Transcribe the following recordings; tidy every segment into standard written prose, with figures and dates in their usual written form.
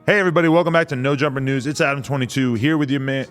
Hey everybody, welcome back to No Jumper News. It's Adam22 here with you, man.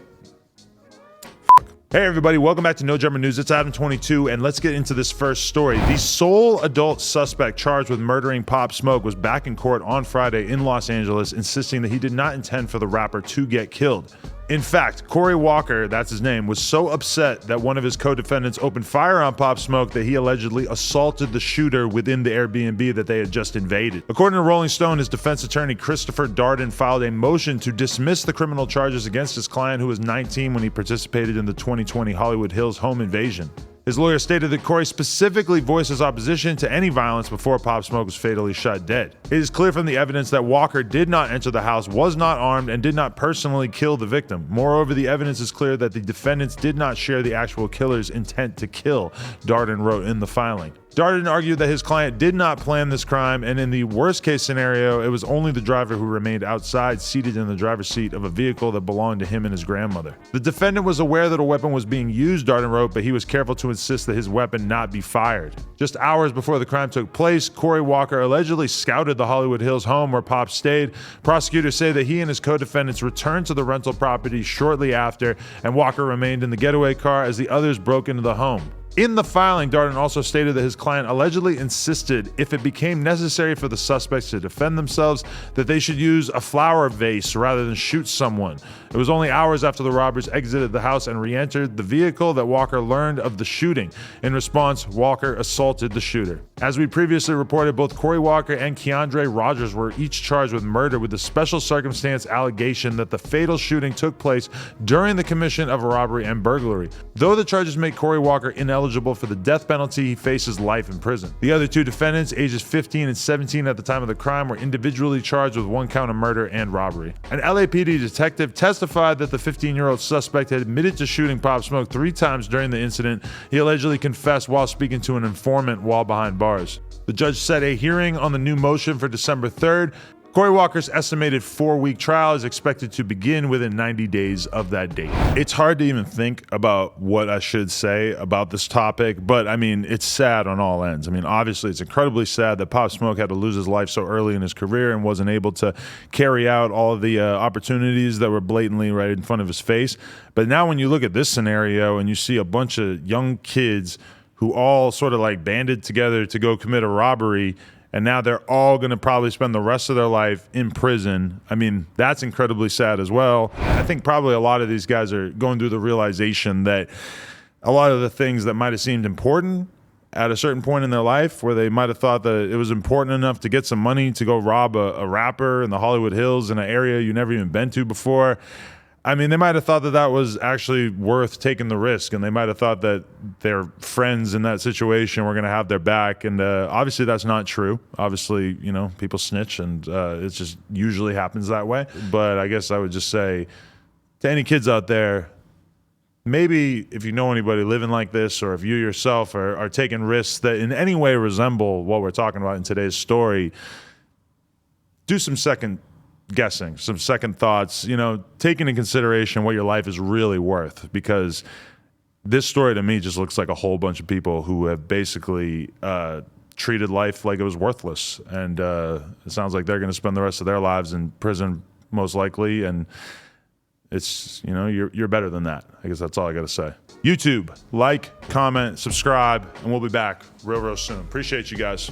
Hey everybody, welcome back to No Jumper News. It's Adam22, and let's get into this first story. The sole adult suspect charged with murdering Pop Smoke was back in court on Friday in Los Angeles, insisting that he did not intend for the rapper to get killed. In fact, Corey Walker, that's his name, was so upset that one of his co-defendants opened fire on Pop Smoke that he allegedly assaulted the shooter within the Airbnb that they had just invaded. According to Rolling Stone, his defense attorney Christopher Darden filed a motion to dismiss the criminal charges against his client, who was 19 when he participated in the 2020 Hollywood Hills home invasion. His lawyer stated that Corey specifically voiced his opposition to any violence before Pop Smoke was fatally shot dead. It is clear from the evidence that Walker did not enter the house, was not armed, and did not personally kill the victim. Moreover, the evidence is clear that the defendants did not share the actual killer's intent to kill, Darden wrote in the filing. Darden argued that his client did not plan this crime, and in the worst-case scenario, it was only the driver who remained outside, seated in the driver's seat of a vehicle that belonged to him and his grandmother. The defendant was aware that a weapon was being used, Darden wrote, but he was careful to insist that his weapon not be fired. Just hours before the crime took place, Corey Walker allegedly scouted the Hollywood Hills home where Pop stayed. Prosecutors say that he and his co-defendants returned to the rental property shortly after, and Walker remained in the getaway car as the others broke into the home. In the filing, Darden also stated that his client allegedly insisted, if it became necessary for the suspects to defend themselves, that they should use a flower vase rather than shoot someone. It was only hours after the robbers exited the house and re-entered the vehicle that Walker learned of the shooting. In response, Walker assaulted the shooter. As we previously reported, both Corey Walker and Keandre Rogers were each charged with murder, with the special circumstance allegation that the fatal shooting took place during the commission of a robbery and burglary. Though the charges make Corey Walker ineligible for the death penalty, he faces life in prison. The other two defendants, ages 15 and 17 at the time of the crime, were individually charged with one count of murder and robbery. An LAPD detective testified that the 15-year-old suspect had admitted to shooting Pop Smoke 3 times during the incident. He allegedly confessed while speaking to an informant while behind bars. The judge set a hearing on the new motion for December 3rd. Corey Walker's estimated 4-week trial is expected to begin within 90 days of that date. It's hard to even think about what I should say about this topic, but I mean, it's sad on all ends. I mean, obviously, it's incredibly sad that Pop Smoke had to lose his life so early in his career and wasn't able to carry out all of the opportunities that were blatantly right in front of his face. But now when you look at this scenario and you see a bunch of young kids who all sort of like banded together to go commit a robbery, and now they're all going to probably spend the rest of their life in prison. I mean, that's incredibly sad as well. I think probably a lot of these guys are going through the realization that a lot of the things that might have seemed important at a certain point in their life, where they might have thought that it was important enough to get some money to go rob a rapper in the Hollywood Hills in an area you never even been to before. I mean, they might have thought that that was actually worth taking the risk, and they might have thought that their friends in that situation were going to have their back, and obviously that's not true. Obviously, you know, people snitch, and it just usually happens that way. But I guess I would just say to any kids out there, maybe if you know anybody living like this, or if you yourself are taking risks that in any way resemble what we're talking about in today's story, do some second guessing, some second thoughts, you know, take into consideration what your life is really worth, because this story to me just looks like a whole bunch of people who have basically treated life like it was worthless, and it sounds like they're going to spend the rest of their lives in prison most likely, and it's, you know, you're better than that. I guess that's all I got to say. YouTube, like, comment, subscribe, and we'll be back real soon. Appreciate you guys.